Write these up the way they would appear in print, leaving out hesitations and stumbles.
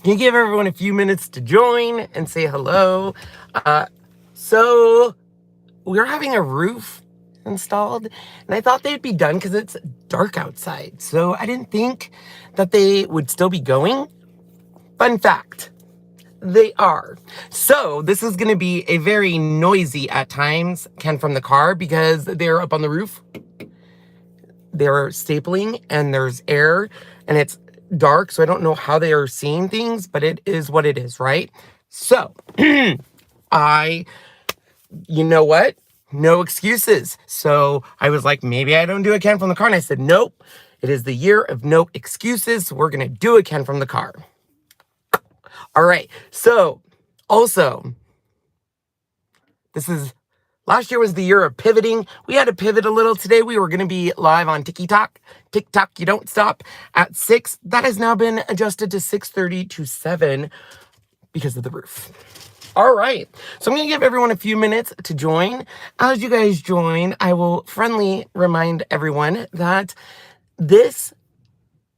Can you give everyone a few minutes to join and say hello? So we're having a roof installed, and I thought they'd be done because it's dark outside. So I didn't think that they would still be going. Fun fact, they are. So this is going to be a very noisy at times, Ken, from the car, because they're up on the roof. They're stapling and there's air and it's dark, so I don't know how they are seeing things, but it is what it is, right? So you know what? No excuses. So I was like, maybe I don't do a Ken from the car. And I said, nope, it is the year of no excuses. So we're going to do a Ken from the car. All right. So also, last year was the year of pivoting. We had to pivot a little today. We were going to be live on TikTok. TikTok, you don't stop at 6. That has now been adjusted to 6:30 to 7 because of the roof. All right. So I'm going to give everyone a few minutes to join. As you guys join, I will friendly remind everyone that this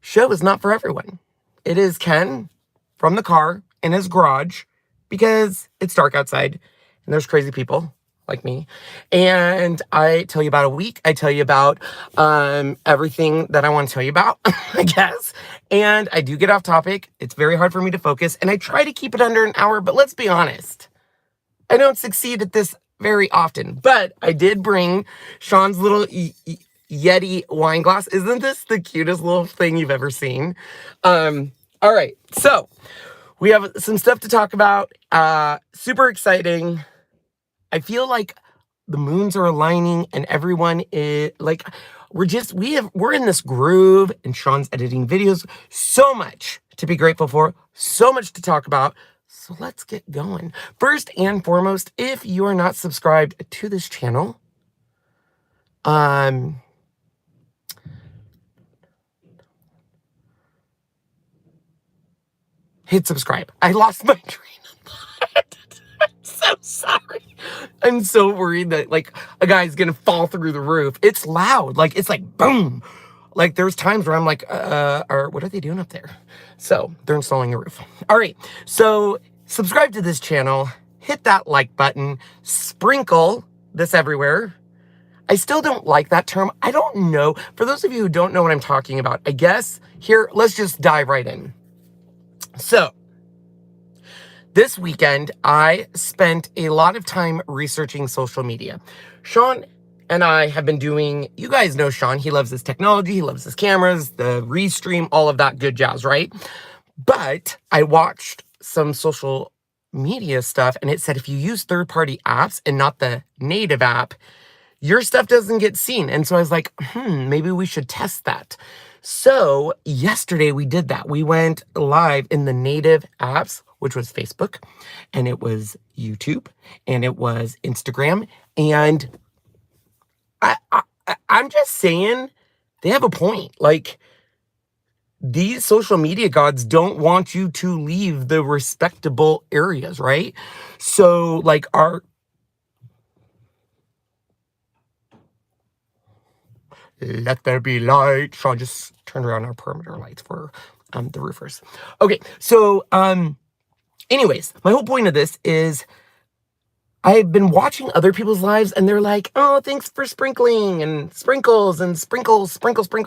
show is not for everyone. It is Ken from the car in his garage because it's dark outside and there's crazy people like me. And I tell you about a week. I tell you about everything that I want to tell you about, I guess. And I do get off topic. It's very hard for me to focus. And I try to keep it under an hour. But let's be honest, I don't succeed at this very often. But I did bring Sean's little Yeti wine glass. Isn't this the cutest little thing you've ever seen? All right. So we have some stuff to talk about. Super exciting. I feel like the moons are aligning and everyone is like, we're in this groove, and Sean's editing videos. So much to be grateful for, so much to talk about. So let's get going. First and foremost, if you are not subscribed to this channel, hit subscribe. I lost my train of thought. I'm so sorry. I'm so worried that like a guy's gonna fall through the roof. It's loud. Like it's like boom. Like there's times where I'm like, what are they doing up there? So they're installing a roof. All right. So subscribe to this channel. Hit that like button. Sprinkle this everywhere. I still don't like that term. I don't know. For those of you who don't know what I'm talking about, I guess here, let's just dive right in. So this weekend, I spent a lot of time researching social media. Sean and I have been doing, you guys know Sean, he loves his technology, he loves his cameras, the restream, all of that good jazz, right? But I watched some social media stuff and it said if you use third-party apps and not the native app, your stuff doesn't get seen. And so I was like, maybe we should test that. So yesterday we did that. We went live in the native apps, which was Facebook, and it was YouTube, and it was Instagram. And I'm just saying they have a point. Like, these social media gods don't want you to leave the respectable areas, right? So like let there be light. Sean just turned around our perimeter lights for the roofers. Okay, so anyways, my whole point of this is I've been watching other people's lives and they're like, oh, thanks for sprinkling and sprinkles and sprinkle.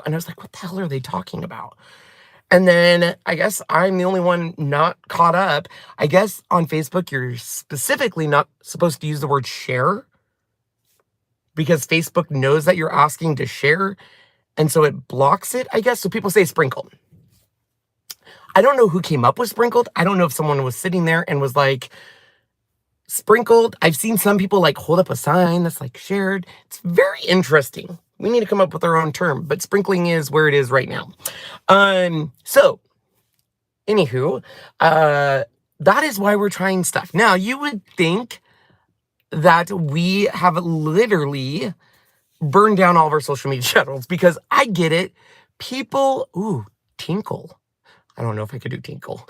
And I was like, what the hell are they talking about? And then I guess I'm the only one not caught up. I guess on Facebook, you're specifically not supposed to use the word share because Facebook knows that you're asking to share. And so it blocks it, I guess. So people say sprinkle. I don't know who came up with sprinkled. I don't know if someone was sitting there and was like, sprinkled. I've seen some people like hold up a sign that's like shared. It's very interesting. We need to come up with our own term, but sprinkling is where it is right now. So anywho, that is why we're trying stuff. Now you would think that we have literally burned down all of our social media channels because I get it. People, tinkle. I don't know if I could do tinkle.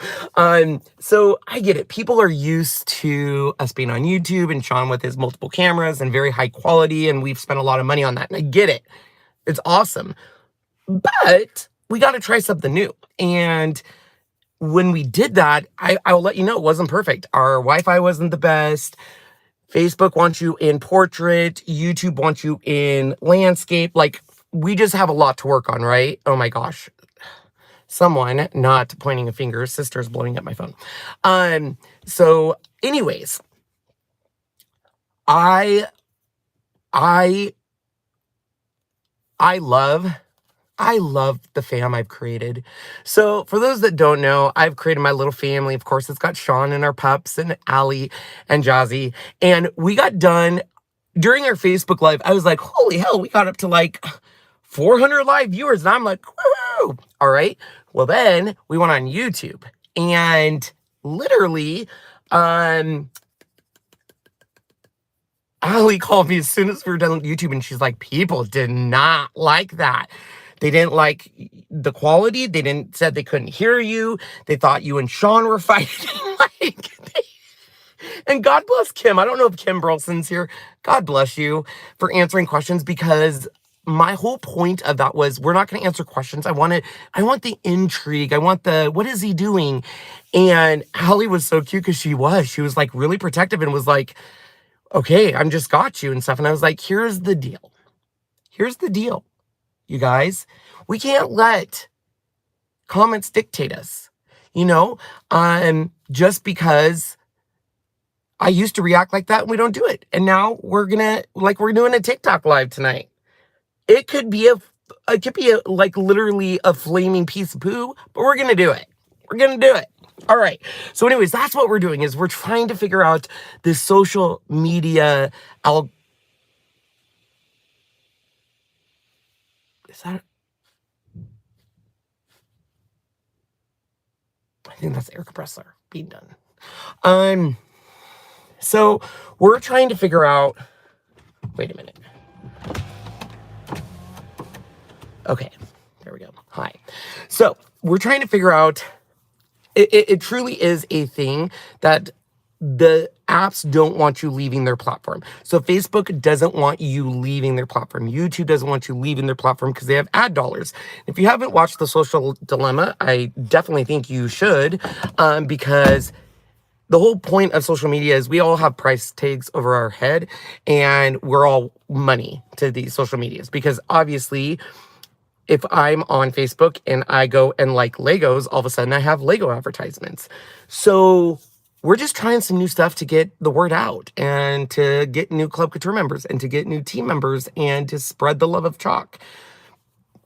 So I get it. People are used to us being on YouTube and Sean with his multiple cameras and very high quality. And we've spent a lot of money on that. And I get it. It's awesome. But we got to try something new. And when we did that, I'll let you know it wasn't perfect. Our Wi-Fi wasn't the best. Facebook wants you in portrait. YouTube wants you in landscape. Like, we just have a lot to work on, right? Oh my gosh. Someone, not pointing a finger, sister's blowing up my phone. So anyways, I love the fam I've created. So for those that don't know, I've created my little family. Of course, it's got Sean and our pups and Allie and Jazzy. And we got done during our Facebook Live. I was like, holy hell, we got up to like 400 live viewers. And I'm like, woo! All right. Well, then we went on YouTube and literally, Allie called me as soon as we were done with YouTube, and she's like, people did not like that. They didn't like the quality. They said they couldn't hear you. They thought you and Sean were fighting. And God bless Kim. I don't know if Kim Burleson's here. God bless you for answering questions, because my whole point of that was, we're not going to answer questions. I want the intrigue. I want the, what is he doing? And Allie was so cute because she was like really protective and was like, okay, I'm just got you and stuff. And I was like, here's the deal. Here's the deal, you guys. We can't let comments dictate us, just because I used to react like that and we don't do it. And now we're doing a TikTok live tonight. It could be like literally a flaming piece of poo, but we're going to do it. We're going to do it. All right. So anyways, that's what we're doing, is we're trying to figure out this social media is that? I think that's air compressor being done. So we're trying to figure out, wait a minute. Okay, there we go. Hi. So we're trying to figure out, it truly is a thing that the apps don't want you leaving their platform. So Facebook doesn't want you leaving their platform. YouTube doesn't want you leaving their platform because they have ad dollars. If you haven't watched The Social Dilemma, I definitely think you should, because the whole point of social media is we all have price tags over our head, and we're all money to these social medias, because obviously if I'm on Facebook and I go and like Legos, all of a sudden I have Lego advertisements. So we're just trying some new stuff to get the word out, and to get new Club Couture members, and to get new team members, and to spread the love of chalk.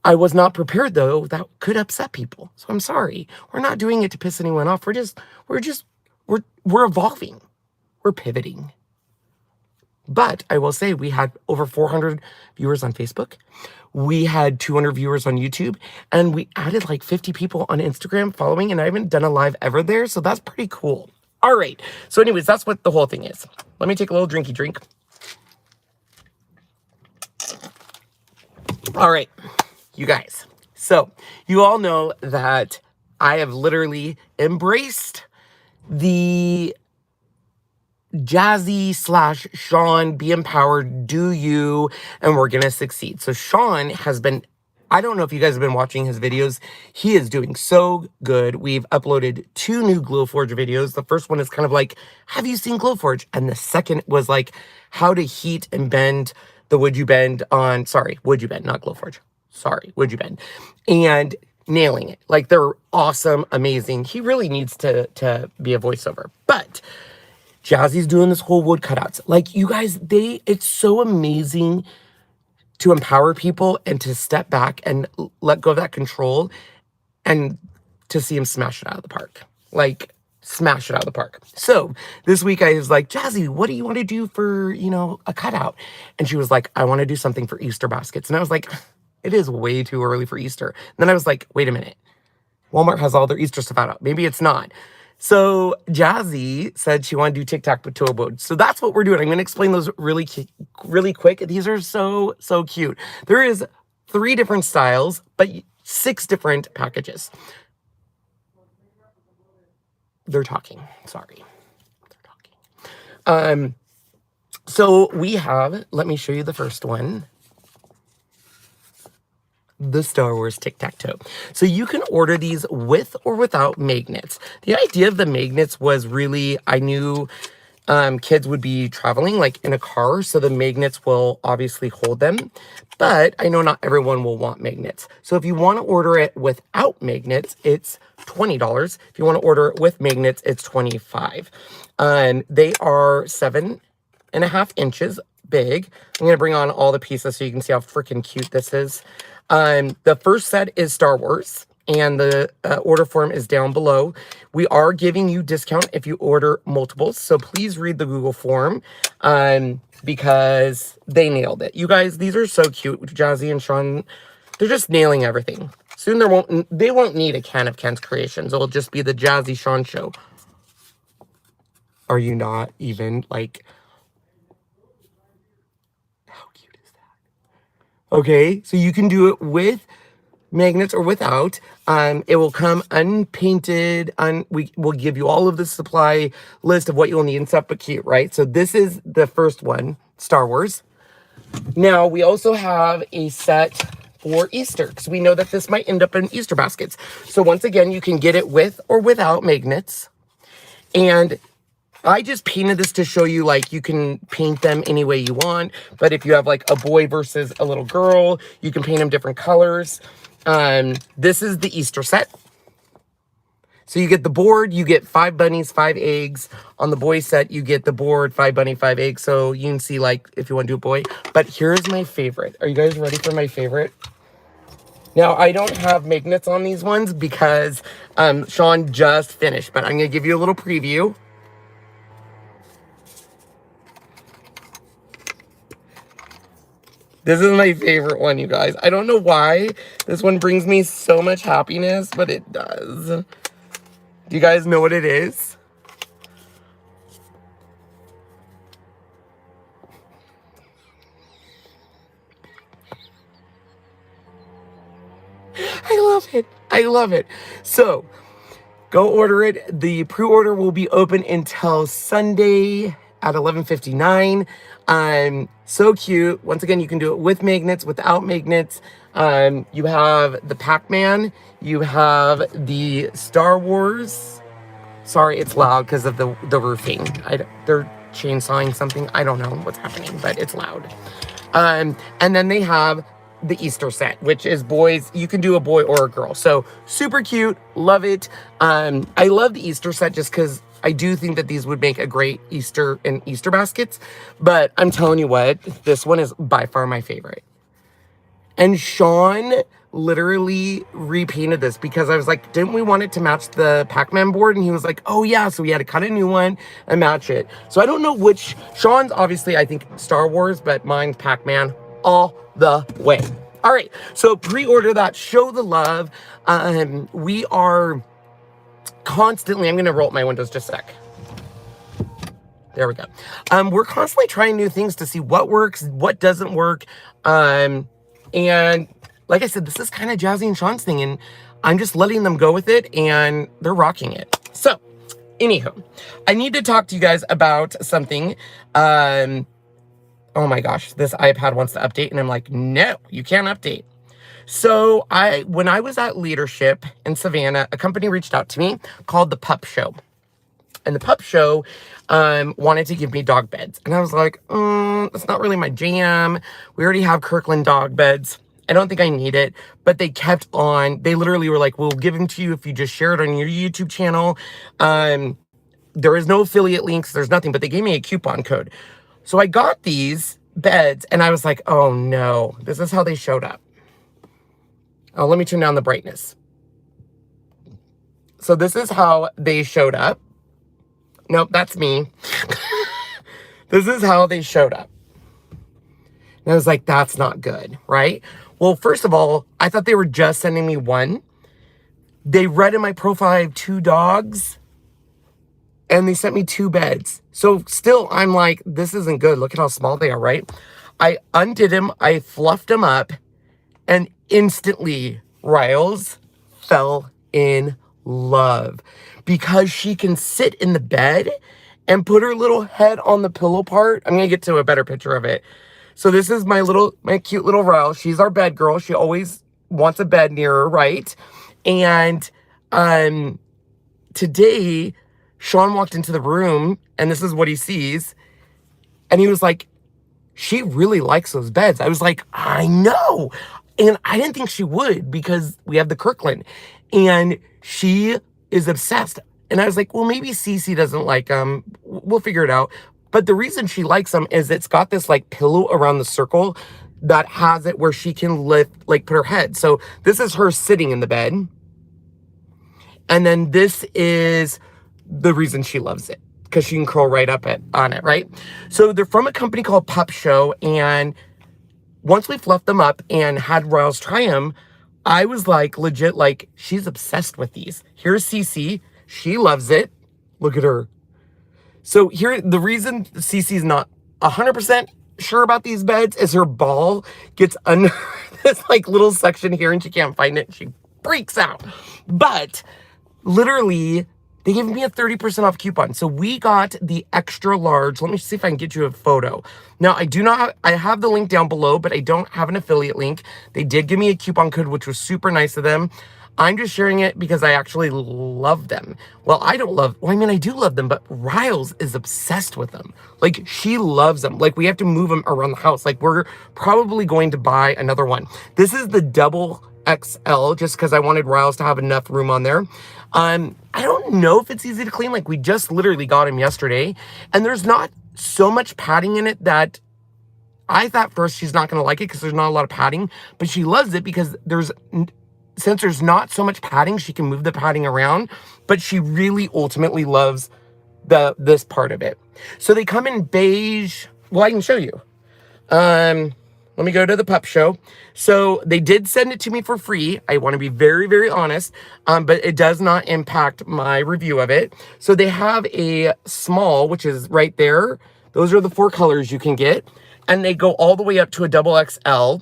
I was not prepared, though. That could upset people. So I'm sorry. We're not doing it to piss anyone off. We're evolving. We're pivoting. But I will say, we had over 400 viewers on Facebook. We had 200 viewers on YouTube, and we added like 50 people on Instagram following, and I haven't done a live ever there. So that's pretty cool. All right. So anyways, that's what the whole thing is. Let me take a little drinky drink. All right, you guys. So you all know that I have literally embraced the Jazzy / Sean, be empowered, do you, and we're gonna succeed. So Sean has been, I don't know if you guys have been watching his videos. He is doing so good. We've uploaded 2 new GLOWFORGE videos. The first one is kind of like, have you seen GLOWFORGE? And the second was like, how to heat and bend the Would You Bend on, sorry, Would You Bend, not GLOWFORGE. Sorry, Would You Bend. And nailing it. Like, they're awesome, amazing. He really needs to be a voiceover. But Jazzy's doing this whole wood cutouts. Like, you guys, it's so amazing to empower people and to step back and let go of that control, and to see him smash it out of the park. Like, smash it out of the park. So this week I was like, Jazzy, what do you want to do for, a cutout? And she was like, I want to do something for Easter baskets. And I was like, it is way too early for Easter. And then I was like, wait a minute. Walmart has all their Easter stuff out. Maybe it's not. So Jazzy said she wanted to do TikTok with toe mode. So that's what we're doing. I'm going to explain those really quick. These are so cute. There is 3 different styles, but 6 different packages. They're talking. Sorry. They're talking. So we have, let me show you the first one. the Star Wars tic-tac-toe. So you can order these with or without magnets. The idea of the magnets was really, I knew kids would be traveling like in a car, so the magnets will obviously hold them. But I know not everyone will want magnets. So if you want to order it without magnets, it's $20. If you want to order it with magnets, it's $25. They are 7.5 inches big. I'm going to bring on all the pieces so you can see how freaking cute this is. The first set is Star Wars, and the order form is down below. We are giving you discount if you order multiples, so please read the Google form because they nailed it. You guys, these are so cute. Jazzy and Sean, they're just nailing everything. Soon they won't need a can of Ken's Creations. It'll just be the Jazzy Sean show. Are you not even like... How cute is that? Okay, so you can do it with magnets or without. It will come unpainted. We will give you all of the supply list of what you'll need and stuff, but cute, right? So this is the first one, Star Wars. Now, we also have a set for Easter, because we know that this might end up in Easter baskets. So once again, you can get it with or without magnets. And I just painted this to show you, like, you can paint them any way you want. But if you have, like, a boy versus a little girl, you can paint them different colors. This is the Easter set. So you get the board, you get 5 bunnies, 5 eggs. On the boy set, you get the board, 5 bunny, 5 eggs. So you can see, like, if you want to do a boy. But here's my favorite. Are you guys ready for my favorite? Now, I don't have magnets on these ones because Sean just finished. But I'm going to give you a little preview. This is my favorite one, you guys. I don't know why this one brings me so much happiness, but it does. Do you guys know what it is? I love it. I love it. So, go order it. The pre-order will be open until Sunday at 11:59. So cute. Once again, you can do it with magnets, without magnets. You have the Pac-Man. You have the Star Wars. Sorry, it's loud because of the roofing. They're chainsawing something. I don't know what's happening, but it's loud. And then they have the Easter set, which is boys. You can do a boy or a girl. So super cute. Love it. I love the Easter set just because I do think that these would make a great Easter in Easter baskets. But I'm telling you what, this one is by far my favorite. And Sean literally repainted this because I was like, didn't we want it to match the Pac-Man board? And he was like, oh yeah. So we had to cut a new one and match it. So I don't know which. Sean's obviously, I think, Star Wars, but mine's Pac-Man all the way. All right. So pre-order that. Show the love. We are constantly, I'm going to roll up my windows just a sec. There we go. We're constantly trying new things to see what works, what doesn't work. And like I said, this is kind of Jazzy and Sean's thing, and I'm just letting them go with it, and they're rocking it. So, anywho, I need to talk to you guys about something. Oh my gosh, this iPad wants to update, and I'm like, no, you can't update. So, when I was at Leadership in Savannah, a company reached out to me called the Pup Show. And the Pup Show wanted to give me dog beds. And I was like, that's not really my jam. We already have Kirkland dog beds. I don't think I need it. But they kept on. They literally were like, we'll give them to you if you just share it on your YouTube channel. There is no affiliate links. There's nothing. But they gave me a coupon code. So I got these beds. And I was like, oh, no. This is how they showed up. Oh, let me turn down the brightness. So this is how they showed up. Nope, that's me. This is how they showed up. And I was like, that's not good, right? Well, first of all, I thought they were just sending me one. They read in my profile I have 2 dogs. And they sent me 2 beds. So still, I'm like, this isn't good. Look at how small they are, right? I undid them. I fluffed them up. And instantly, Riles fell in love. Because she can sit in the bed and put her little head on the pillow part. I'm going to get to a better picture of it. So this is my cute little Rile. She's our bed girl. She always wants a bed near her, right? And today, Sean walked into the room, and this is what he sees. And he was like, she really likes those beds. I was like, I know. And I didn't think she would because we have the Kirkland. And she is obsessed. And I was like, well, maybe Cece doesn't like them. We'll figure it out. But the reason she likes them is it's got this like pillow around the circle that has it where she can lift, like put her head. So this is her sitting in the bed. And then this is the reason she loves it, because she can curl right up on it, right? So they're from a company called Pup Show. And once we fluffed them up and had Riles try them, I was like, legit, like, she's obsessed with these. Here's Cece. She loves it. Look at her. So here, the reason Cece's not 100% sure about these beds is her ball gets under this like little section here and she can't find it. She freaks out. But literally, they gave me a 30% off coupon. So we got the extra large. Let me see if I can get you a photo. Now, I have the link down below, but I don't have an affiliate link. They did give me a coupon code, which was super nice of them. I'm just sharing it because I actually love them. Well, I do love them, but Riles is obsessed with them. Like, she loves them. Like, we have to move them around the house. Like, we're probably going to buy another one. This is the double XL, just because I wanted Riles to have enough room on there. I don't know if it's easy to clean. Like, we just literally got him yesterday, and there's not so much padding in it that I thought first she's not going to like it because there's not a lot of padding, but she loves it because since there's not so much padding, she can move the padding around, but she really ultimately loves this part of it. So they come in beige. Well, I can show you. Let me go to the Pup Show. So they did send it to me for free. I want to be very, very honest, but it does not impact my review of it. So they have a small, which is right there. Those are the 4 colors you can get. And they go all the way up to a double XL.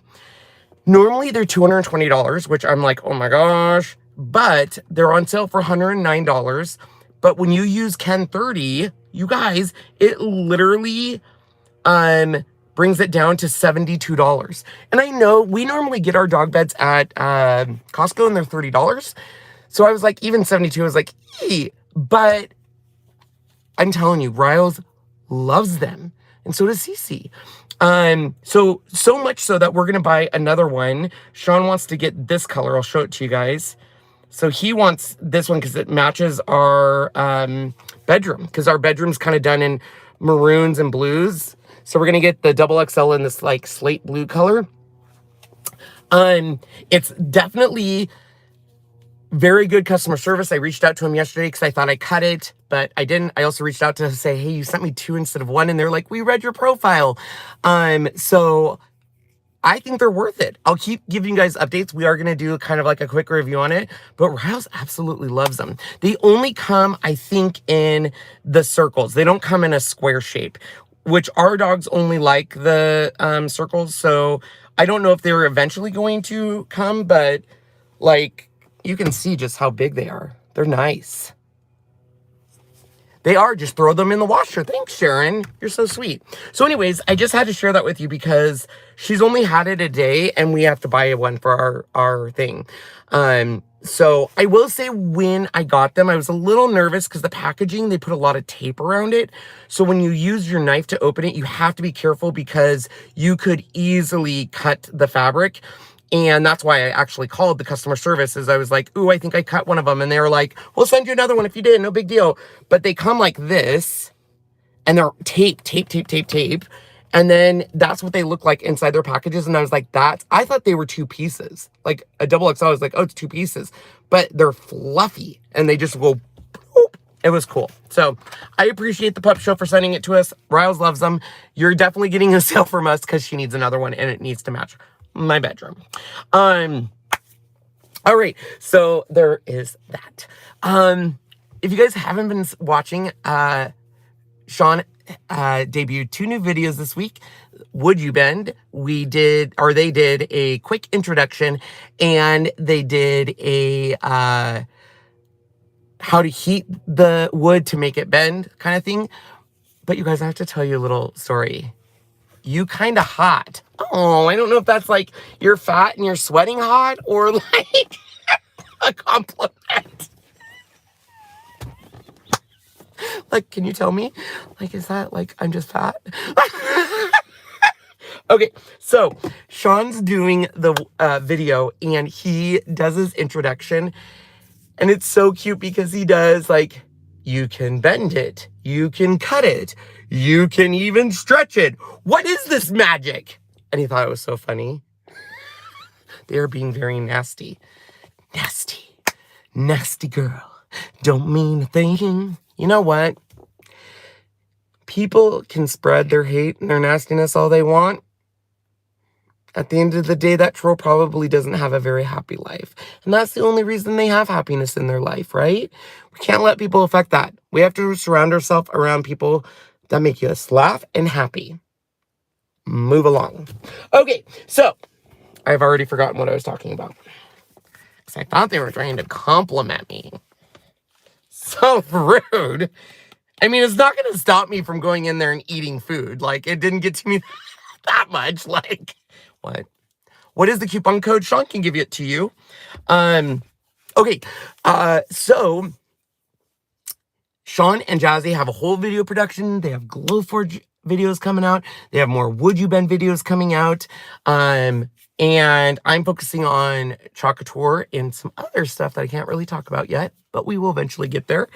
Normally they're $220, which I'm like, oh my gosh. But they're on sale for $109. But when you use Ken 30, you guys, it literally brings it down to $72. And I know we normally get our dog beds at Costco and they're $30. So I was like, even 72, I was like, ee. But I'm telling you, Riles loves them. And so does Cece. So much so that we're going to buy another one. Sean wants to get this color. I'll show it to you guys. So he wants this one because it matches our bedroom, because our bedroom's kind of done in maroons and blues. So we're going to get the double XL in this like slate blue color. It's definitely very good customer service. I reached out to him yesterday because I thought I cut it, but I didn't. I also reached out to say, hey, you sent me 2 instead of 1. And they're like, we read your profile. So I think they're worth it. I'll keep giving you guys updates. We are going to do kind of like a quick review on it, but Riles absolutely loves them. They only come, I think, in the circles. They don't come in a square shape, which our dogs only like the circles. So I don't know if they're eventually going to come, but like, you can see just how big they are. They're nice. They are. Just throw them in the washer. Thanks, Sharon. You're so sweet. So anyways, I just had to share that with you because she's only had it a day and we have to buy one for our thing. So I will say when I got them, I was a little nervous because the packaging, they put a lot of tape around it. So when you use your knife to open it, you have to be careful because you could easily cut the fabric. And that's why I actually called the customer service, is I was like, ooh, I think I cut one of them. And they were like, we'll send you another one if you did, no big deal. But they come like this and they're tape. And then that's what they look like inside their packages. And I was like, I thought they were 2 pieces. Like a double XL, I was like, oh, it's 2 pieces. But they're fluffy and they just go, boop. It was cool. So I appreciate the Pup Show for sending it to us. Riles loves them. You're definitely getting a sale from us because she needs another one and it needs to match my bedroom. All right, so there is that. If you guys haven't been watching, Sean debuted 2 new videos this week. WOODUBEND, they did a quick introduction, and they did a how to heat the wood to make it bend kind of thing. But you guys, I have to tell you a little story. you kind of hot. Oh, I don't know if that's like you're fat and you're sweating hot or like a compliment. Like, can you tell me? Like, is that like I'm just fat? Okay, so Sean's doing the video and he does his introduction. And it's so cute because he does like, you can bend it, you can cut it, you can even stretch it. What is this magic? And he thought it was so funny. They are being very nasty. Nasty. Nasty girl. Don't mean a thing. You know what? People can spread their hate and their nastiness all they want. At the end of the day, that troll probably doesn't have a very happy life. And that's the only reason they have happiness in their life, right? We can't let people affect that. We have to surround ourselves around people that make us laugh and happy. Move along. Okay, so I've already forgotten what I was talking about. Because I thought they were trying to compliment me. So rude. I mean, it's not going to stop me from going in there and eating food. Like, it didn't get to me that much. Like, what? What is the coupon code? Sean can give it to you. Okay. So Sean and Jazzy have a whole video production. They have GLOWFORGE videos coming out. They have more WOODUBEND videos coming out. And I'm focusing on CRICUT and some other stuff that I can't really talk about yet, but we will eventually get there.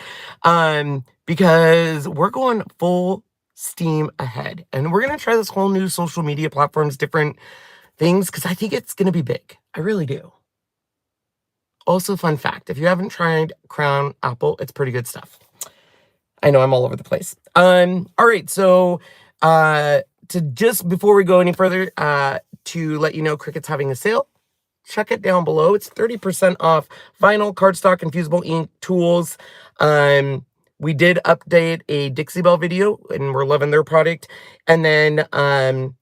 Because we're going full steam ahead. And we're going to try this whole new social media platforms, different things, because I think it's going to be big. I really do. Also, fun fact, if you haven't tried Crown Apple, it's pretty good stuff. I know I'm all over the place. All right, so to just before we go any further, to let you know, CRICUT's having a sale. Check it down below. It's 30% off vinyl, cardstock, and fusible ink tools. We did update a DIXIE BELLE video, and we're loving their product. And then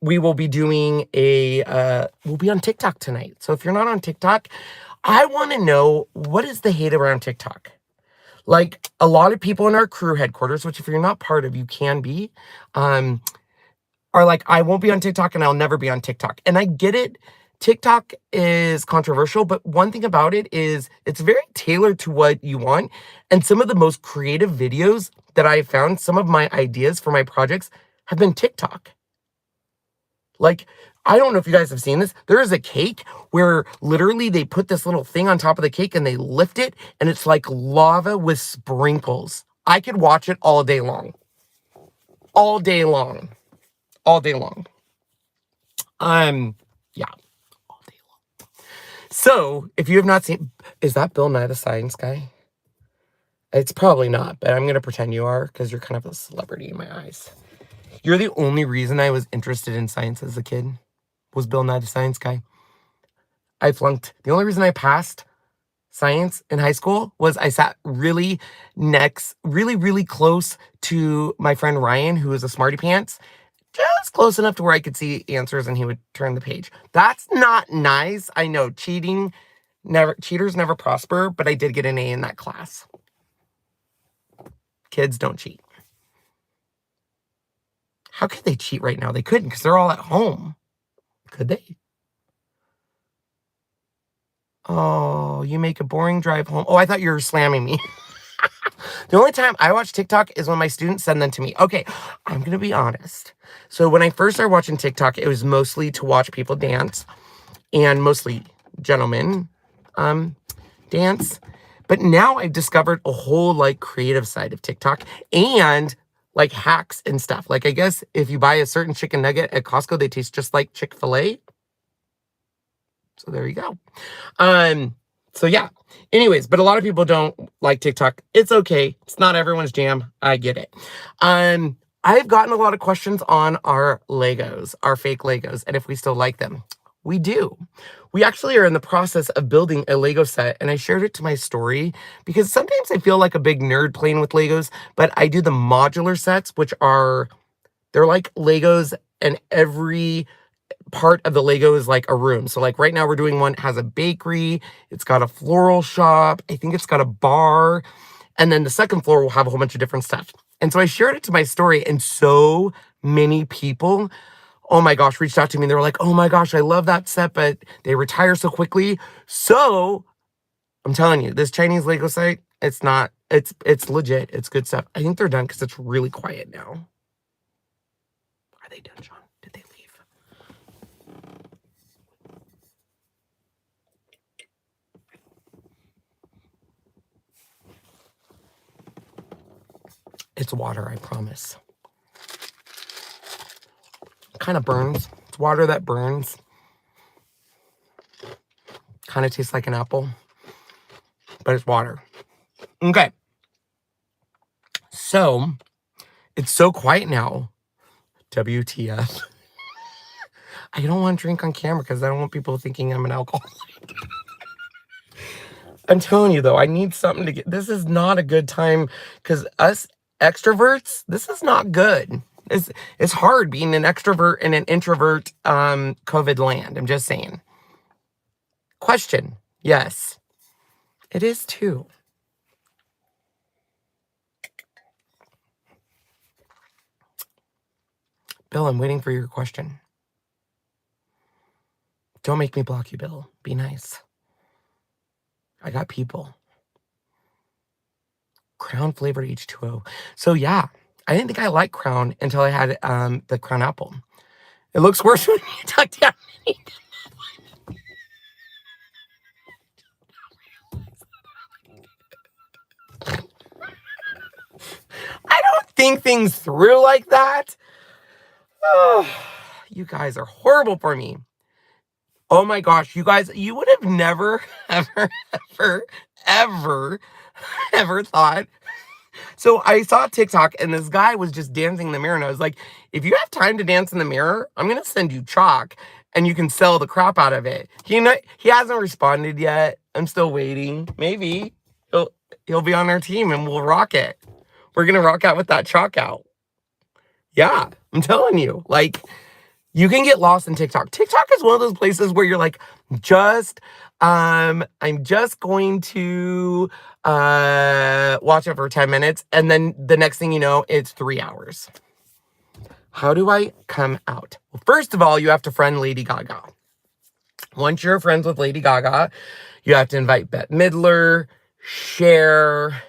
we will be doing we'll be on TikTok tonight. So if you're not on TikTok, I want to know, what is the hate around TikTok? Like, a lot of people in our crew headquarters, which if you're not part of, you can be, are like, I won't be on TikTok and I'll never be on TikTok. And I get it. TikTok is controversial, but one thing about it is it's very tailored to what you want. And some of the most creative videos that I found, some of my ideas for my projects have been TikTok. Like, I don't know if you guys have seen this. There is a cake where literally they put this little thing on top of the cake and they lift it and it's like lava with sprinkles. I could watch it all day long. All day long. All day long. Yeah. All day long. So, if you have not seen, is that Bill Nye the Science Guy? It's probably not, but I'm going to pretend you are because you're kind of a celebrity in my eyes. You're the only reason I was interested in science as a kid was Bill Nye the Science Guy. I flunked. The only reason I passed science in high school was I sat really close to my friend Ryan, who was a smarty pants. Just close enough to where I could see answers and he would turn the page. That's not nice. I know, cheaters never prosper, but I did get an A in that class. Kids don't cheat. How could they cheat right now? They couldn't because they're all at home. Could they? Oh, you make a boring drive home. Oh, I thought you were slamming me. The only time I watch TikTok is when my students send them to me. Okay, I'm going to be honest. So when I first started watching TikTok, it was mostly to watch people dance. And mostly gentlemen dance. But now I've discovered a whole, like, creative side of TikTok. And like hacks and stuff. Like, I guess if you buy a certain chicken nugget at Costco, they taste just like Chick-fil-A. So there you go. So yeah. Anyways, but a lot of people don't like TikTok. It's okay. It's not everyone's jam. I get it. I've gotten a lot of questions on our Legos, our fake Legos, and if we still like them. We do. We actually are in the process of building a Lego set, and I shared it to my story because sometimes I feel like a big nerd playing with Legos, but I do the modular sets, which they're like Legos, and every part of the Lego is like a room. So like right now we're doing one that has a bakery, it's got a floral shop, I think it's got a bar, and then the second floor will have a whole bunch of different stuff. And so I shared it to my story, and so many people, oh my gosh, reached out to me. They were like, oh my gosh, I love that set, but they retire so quickly. So I'm telling you, this Chinese Lego site, it's legit. It's good stuff. I think they're done because it's really quiet now. Are they done, Sean? Did they leave? It's water, I promise. Kind of burns. It's water that burns. Kind of tastes like an apple, but it's water. Okay. So, it's so quiet now. WTF. I don't want to drink on camera because I don't want people thinking I'm an alcoholic. I'm telling you, though, I need something to get... This is not a good time because us extroverts, this is not good. It's hard being an extrovert in an introvert COVID land. I'm just saying. Question. Yes. It is too. Bill, I'm waiting for your question. Don't make me block you, Bill. Be nice. I got people. Crown flavored H2O. So yeah, I didn't think I liked Crown until I had the Crown apple. It looks worse when you tuck down. I don't think things through like that. Oh, you guys are horrible for me. Oh my gosh, you guys, you would have never, ever thought. So I saw TikTok and this guy was just dancing in the mirror and I was like, if you have time to dance in the mirror, I'm going to send you chalk and you can sell the crap out of it. He hasn't responded yet. I'm still waiting. Maybe he'll be on our team and we'll rock it. We're going to rock out with that chalk out. Yeah, I'm telling you, like, you can get lost in TikTok. TikTok is one of those places where you're like, I'm just going to watch it for 10 minutes. And then the next thing you know, it's 3 hours. How do I come out? Well, first of all, you have to friend Lady Gaga. Once you're friends with Lady Gaga, you have to invite Bette Midler, Cher,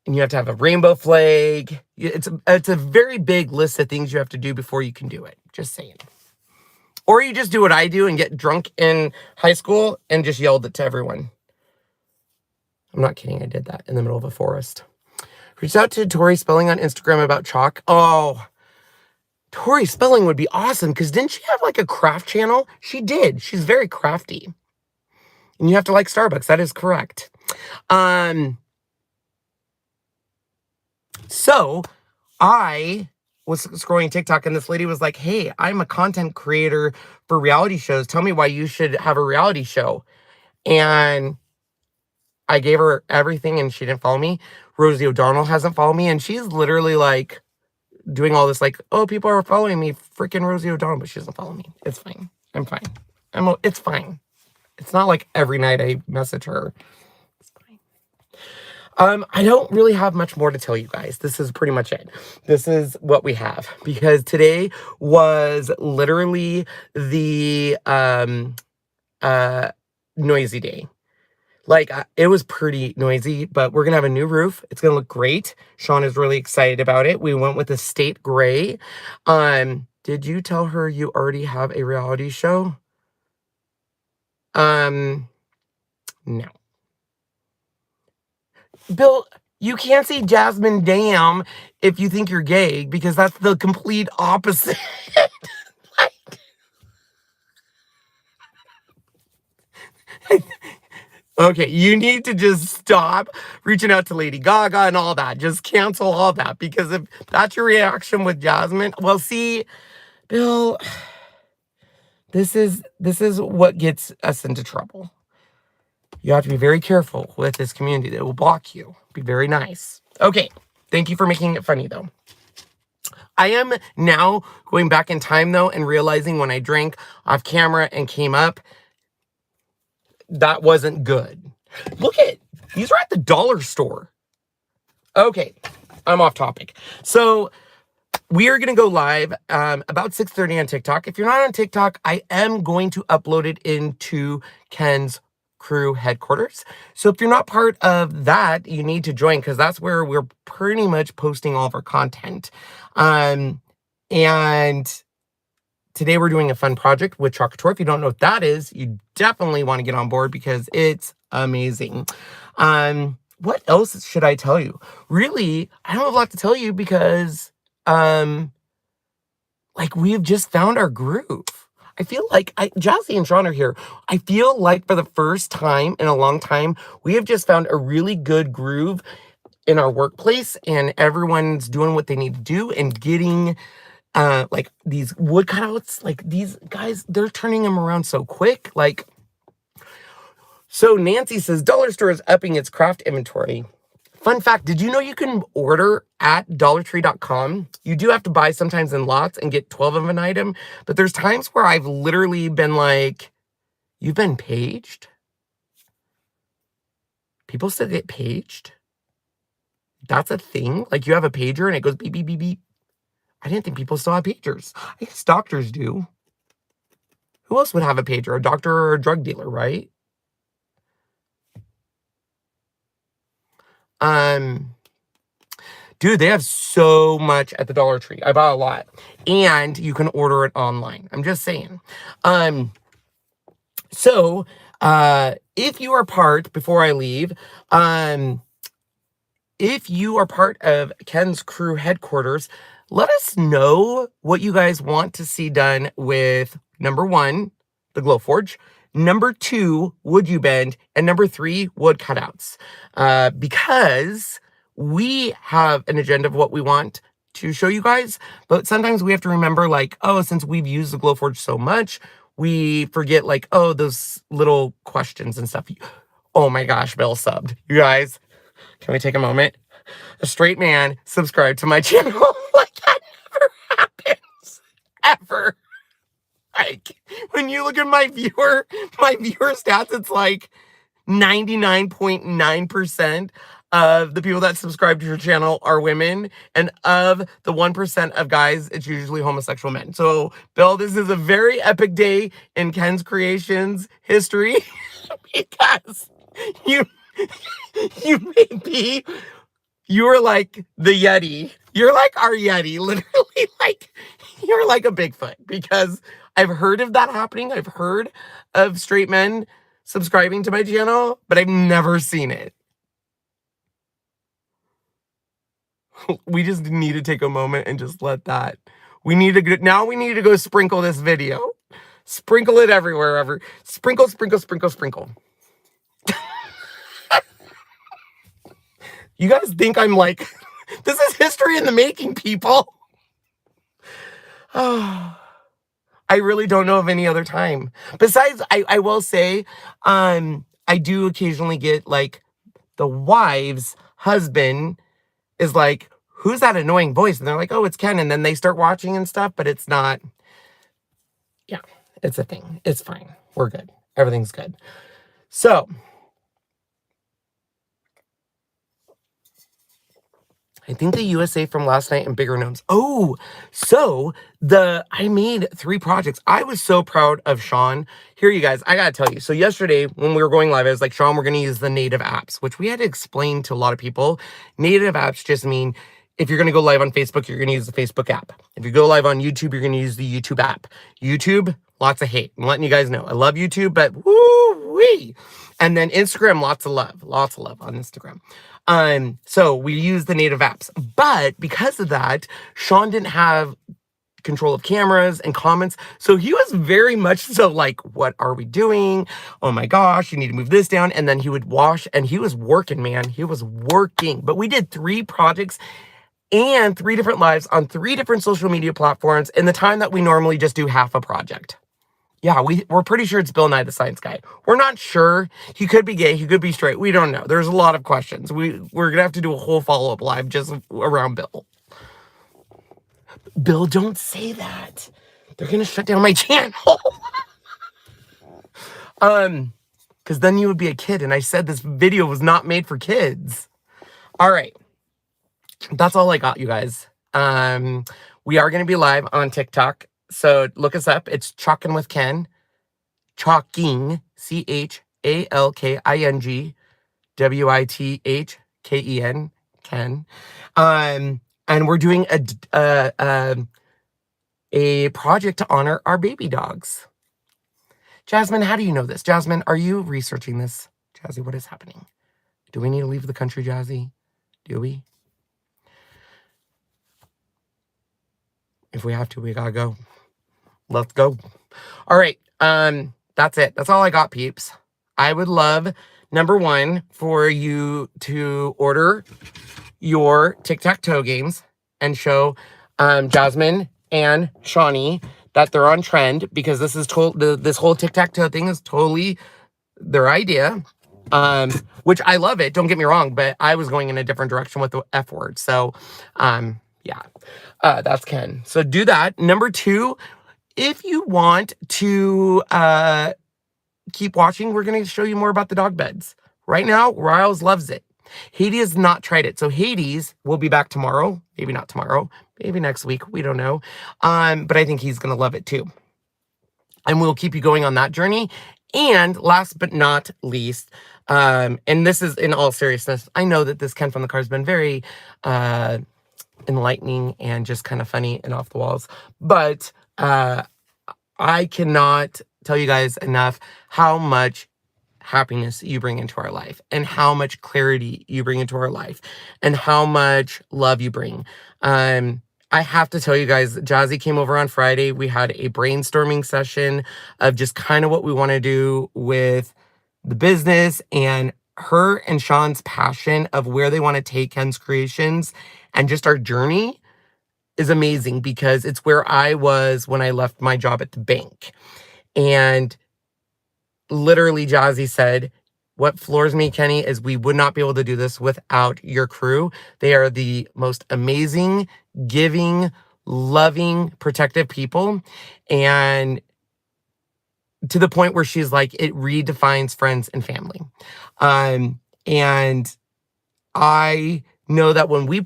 and you have to have a rainbow flag. It's a very big list of things you have to do before you can do it. Just saying. Or you just do what I do and get drunk in high school and just yelled it to everyone. I'm not kidding. I did that in the middle of a forest. Reached out to Tori Spelling on Instagram about chalk. Oh, Tori Spelling would be awesome because didn't she have like a craft channel? She did. She's very crafty. And you have to like Starbucks. That is correct. So I was scrolling TikTok and this lady was like, hey, I'm a content creator for reality shows. Tell me why you should have a reality show. And I gave her everything and she didn't follow me. Rosie O'Donnell hasn't followed me. And she's literally like doing all this like, oh, people are following me. Freaking Rosie O'Donnell, but she doesn't follow me. It's fine. I'm fine. It's fine. It's not like every night I message her. I don't really have much more to tell you guys. This is pretty much it. This is what we have because today was literally the noisy day. Like it was pretty noisy, but we're gonna have a new roof. It's gonna look great. Sean is really excited about it. We went with the State Gray. Did you tell her you already have a reality show? No. Bill, you can't say Jasmine Dam if you think you're gay because that's the complete opposite. Okay, you need to just stop reaching out to Lady Gaga and all that. Just cancel all that because if that's your reaction with Jasmine, well, see, Bill, this is what gets us into trouble. You have to be very careful with this community. They will block you. Be very nice. Okay. Thank you for making it funny, though. I am now going back in time, though, and realizing when I drank off camera and came up, that wasn't good. Look at, these are at the dollar store. Okay. I'm off topic. So, we are going to go live about 6:30 on TikTok. If you're not on TikTok, I am going to upload it into Ken's crew headquarters. So if you're not part of that, you need to join, because that's where we're pretty much posting all of our content. And today we're doing a fun project with CRICUT. If you don't know what that is, you definitely want to get on board because it's amazing. What else should I tell you? Really, I don't have a lot to tell you because like, we've just found our groove. I feel like Jazzy and Sean are here. I feel like for the first time in a long time, we have just found a really good groove in our workplace, and everyone's doing what they need to do and getting like these wood cutouts. Like, these guys, they're turning them around so quick. Like, so Nancy says dollar store is upping its craft inventory. Fun fact, did you know you can order at dollartree.com? You do have to buy sometimes in lots and get 12 of an item, but there's times where I've literally been like, you've been paged? People still get paged? That's a thing? Like, you have a pager and it goes beep, beep, beep, beep. I didn't think people still have pagers. I guess doctors do. Who else would have a pager? A doctor or a drug dealer, right? Dude, they have so much at the Dollar Tree. I bought a lot. And you can order it online. I'm just saying. So, if you are part, before I leave, if you are part of Ken's crew headquarters, let us know what you guys want to see done with, number 1, the GLOWFORGE, number 2, WOODUBEND, and number 3, wood cutouts. Because we have an agenda of what we want to show you guys, but sometimes we have to remember, like, oh, since we've used the GLOWFORGE so much, we forget, like, oh, those little questions and stuff. Oh my gosh, Belle subbed. You guys, can we take a moment? A straight man subscribed to my channel. Like, that never happens. Ever. Like, when you look at my viewer stats, it's like 99.9% of the people that subscribe to your channel are women, and of the 1% of guys, it's usually homosexual men. So, Bill, this is a very epic day in Ken's Kreations history because you may be, you're like the Yeti. You're like our Yeti, literally. Like, you're like a Bigfoot, because I've heard of that happening. I've heard of straight men subscribing to my channel, but I've never seen it. We just need to take a moment and just let that. We need to go sprinkle this video. Sprinkle it everywhere. Sprinkle, sprinkle, sprinkle, sprinkle. You guys think I'm like, this is history in the making, people. Oh, I really don't know of any other time. Besides, I will say, I do occasionally get, like, the wife's husband is like, who's that annoying voice? And they're like, oh, it's Ken. And then they start watching and stuff, but it's not. Yeah, it's a thing. It's fine. We're good. Everything's good. So, I think the USA from last night and bigger gnomes. Oh, so I made 3 projects. I was so proud of Sean. Here, you guys, I gotta tell you. So yesterday when we were going live, I was like, Sean, we're gonna use the native apps, which we had to explain to a lot of people. Native apps just mean if you're gonna go live on Facebook, you're gonna use the Facebook app. If you go live on YouTube, you're gonna use the YouTube app. YouTube, lots of hate. I'm letting you guys know. I love YouTube, but woo-wee. And then Instagram, lots of love on Instagram. So we use the native apps, but because of that, Sean didn't have control of cameras and comments. So he was very much so like, what are we doing? Oh my gosh, you need to move this down. And then he would wash, and he was working, man. He was working. But we did 3 projects and 3 different lives on 3 different social media platforms in the time that we normally just do half a project. Yeah, we're pretty sure it's Bill Nye the Science Guy. We're not sure. He could be gay. He could be straight. We don't know. There's a lot of questions. We're going to have to do a whole follow-up live just around Bill. Bill, don't say that. They're going to shut down my channel. Because then you would be a kid, and I said this video was not made for kids. All right. That's all I got, you guys. We are going to be live on TikTok. So look us up. It's Chalking with Ken. Chalking, CHALKING, WITHKEN, Ken. And we're doing a project to honor our baby dogs. Jasmine, how do you know this? Jasmine, are you researching this? Jazzy, what is happening? Do we need to leave the country, Jazzy? Do we? If we have to, we gotta go. Let's go. All right. That's it. That's all I got, peeps. I would love, number one, for you to order your tic-tac-toe games and show Jasmine and Shawnee that they're on trend, because this is this whole tic-tac-toe thing is totally their idea. Which I love it, don't get me wrong, but I was going in a different direction with the F word. So yeah. That's Ken. So do that. Number two, if you want to keep watching, we're going to show you more about the dog beds. Right now, Riles loves it. Hades has not tried it. So Hades will be back tomorrow. Maybe not tomorrow. Maybe next week. We don't know. But I think he's going to love it too. And we'll keep you going on that journey. And last but not least, and this is in all seriousness, I know that this Ken from the car has been very enlightening and just kind of funny and off the walls. But I cannot tell you guys enough how much happiness you bring into our life, and how much clarity you bring into our life, and how much love you bring. I have to tell you guys, Jazzy came over on Friday. We had a brainstorming session of just kind of what we want to do with the business, and her and Sean's passion of where they want to take Ken's Kreations and just our journey is amazing, because it's where I was when I left my job at the bank. And literally Jazzy said, what floors me, Kenny, is we would not be able to do this without your crew. They are the most amazing, giving, loving, protective people. And to the point where she's like, it redefines friends and family. And I know that when we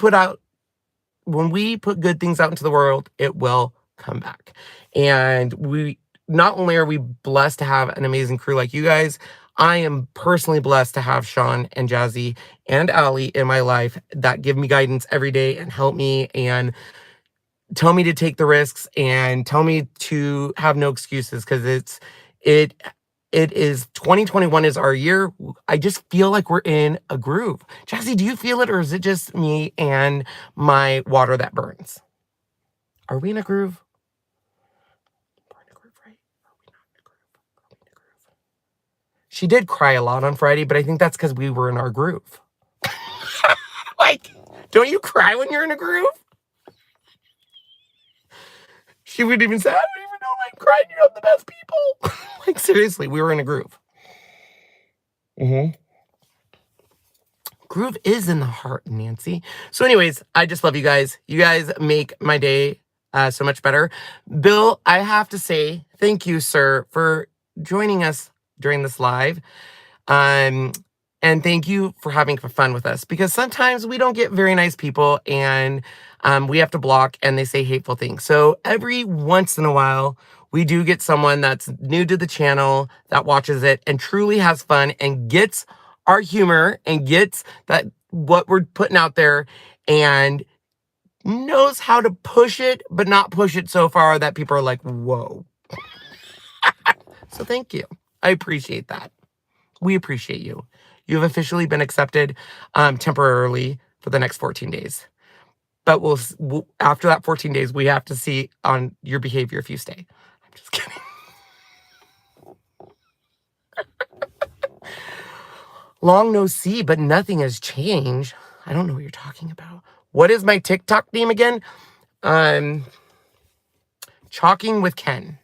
put good things out into the world, it will come back. And we not only are we blessed to have an amazing crew like you guys, I am personally blessed to have Sean and Jazzy and Allie in my life that give me guidance every day and help me and tell me to take the risks and tell me to have no excuses, because it is 2021 is our year. I just feel like we're in a groove. Jazzy, do you feel it, or is it just me and my water that burns? Are we in a groove? We're in a groove, right? Are we not in a groove? Are we in a groove? She did cry a lot on Friday, but I think that's because we were in our groove. Like, don't you cry when you're in a groove? She would even say, I don't even know if I'm crying. You have the best people. Like, seriously, we were in a groove. Groove is in the heart, Nancy. So anyways, I just love you guys. You guys make my day so much better. Bill, I have to say thank you, sir, for joining us during this live. And thank you for having fun with us, because sometimes we don't get very nice people, and we have to block, and they say hateful things. So every once in a while, we do get someone that's new to the channel that watches it and truly has fun and gets our humor and gets that what we're putting out there and knows how to push it, but not push it so far that people are like, whoa. So thank you. I appreciate that. We appreciate you. You've officially been accepted temporarily for the next 14 days. But we'll after that 14 days, we have to see on your behavior if you stay. I'm just kidding. Long no see, but nothing has changed. I don't know what you're talking about. What is my TikTok name again? Chalking with Ken.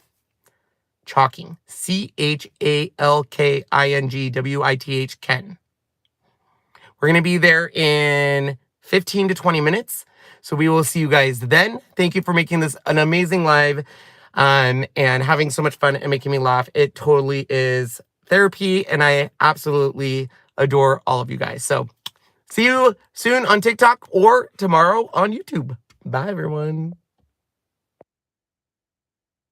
Chalking. CHALKINGWITH Ken. We're going to be there in 15 to 20 minutes. So we will see you guys then. Thank you for making this an amazing live and having so much fun and making me laugh. It totally is therapy, and I absolutely adore all of you guys. So see you soon on TikTok or tomorrow on YouTube. Bye, everyone.